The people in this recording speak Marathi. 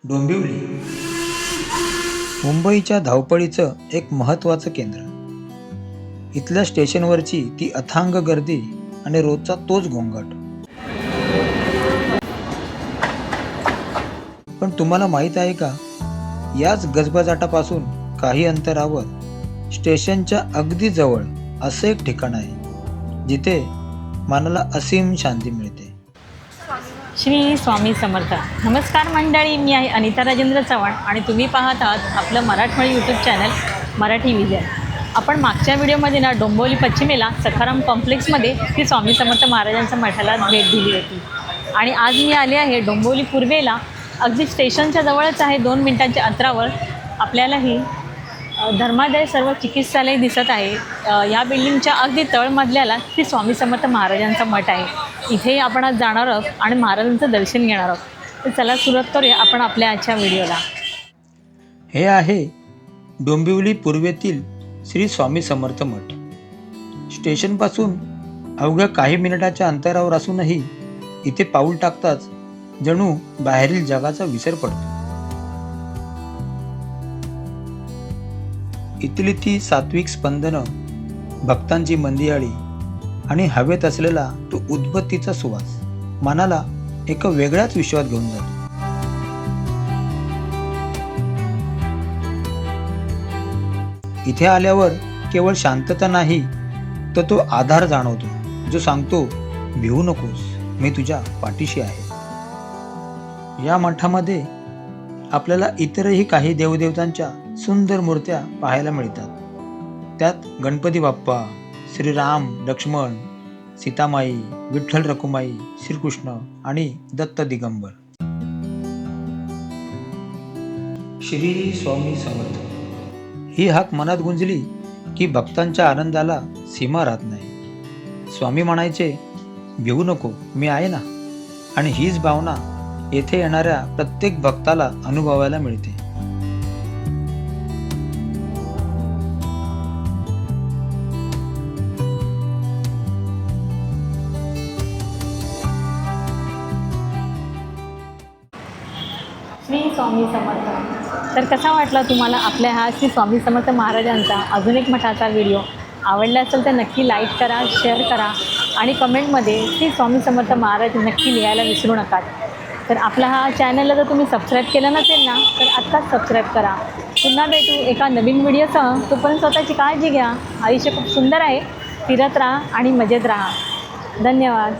डोंबिवली मुंबईच्या धावपळीचं एक महत्त्वाचं केंद्र. इथल्या स्टेशनवरची ती अथांग गर्दी आणि रोजचा तोच गोंगाट. पण तुम्हाला माहीत आहे का, याच गजबजाटापासून काही अंतरावर स्टेशनच्या अगदी जवळ असं एक ठिकाण आहे जिथे मनाला असीम शांती मिळते. श्री स्वामी समर्थ. नमस्कार मंडळी, मी आहे अनिता राजेंद्र चव्हाण आणि तुम्ही पाहत आहात आपलं मराठमोळी यूट्यूब चॅनल मराठी विजन. आपण मागच्या व्हिडिओमध्ये डोंबिवली पश्चिमेला सखाराम कॉम्प्लेक्समध्ये श्री स्वामी समर्थ महाराजांच्या मठाला भेट दिली होती आणि आज मी आले आहे डोंबिवली पूर्वेला. अगदी स्टेशनच्या जवळच आहे, 2 मिनिटांच्या अंतरावर आपल्याला ही धर्मादाय सर्व चिकित्सालय दिसत आहे. या बिल्डिंगच्या अगदी तळमजल्याला श्री स्वामी समर्थ महाराजांचा मठ आहे. इथे आपण आज जाणार आहोत आणि महाराजांचं दर्शन घेणार आहोत. तर चला सुरुवात करूया आपण आपल्या आजच्या व्हिडिओला. हे आहे डोंबिवली पूर्वेतील श्री स्वामी समर्थ मठ. स्टेशनपासून अवघ्या काही मिनिटाच्या अंतरावर असूनही इथे पाऊल टाकताच जणू बाहेरील जगाचा विसर पडतो. इथली ती सात्विक स्पंदनं, भक्तांची मंदियाळी आणि हवेत असलेला तो उदबत्तीचा सुवास मनाला एका वेगळ्याच विश्वात घेऊन जातो. इथे आल्यावर केवळ शांतता नाही तर तो आधार जाणवतो जो सांगतो, भिवू नकोस, मी तुझ्या पाठीशी आहे. या मठामध्ये आपल्याला इतरही काही देवदेवतांच्या सुंदर मूर्त्या पाहायला मिळतात. त्यात गणपती बाप्पा, श्रीराम लक्ष्मण, सीतामाई, विठ्ठल रखुमाई, श्रीकृष्ण आणि दत्त दिगंबर. श्री स्वामी समर्थ ही हाक मनात गुंजली की भक्तांच्या आनंदाला सीमा राहत नाही. स्वामी म्हणायचे, भिवू नको, मी आहे ना. आणि हीच भावना येथे येणाऱ्या प्रत्येक भक्ताला अनुभवायला मिळते. श्री स्वामी समर्थ. तर कसा वाटला तुम्हाला आपल्या हा श्री स्वामी समर्थ महाराजांचा अजून एक मठाचा व्हिडिओ? आवडला असेल तर नक्की लाईक करा, शेअर करा आणि कमेंटमध्ये श्री स्वामी समर्थ महाराज नक्की लिहायला विसरू नका. तर आपला हा चॅनलला जर तुम्ही सबस्क्राईब केलं नसेल ना, तर आत्ताच सबस्क्राईब करा. पुन्हा भेटू एका नवीन व्हिडिओसह. तोपर्यंत स्वतःची काळजी घ्या. आयुष्य खूप सुंदर आहे. फिरत राहा आणि मजेत राहा. धन्यवाद.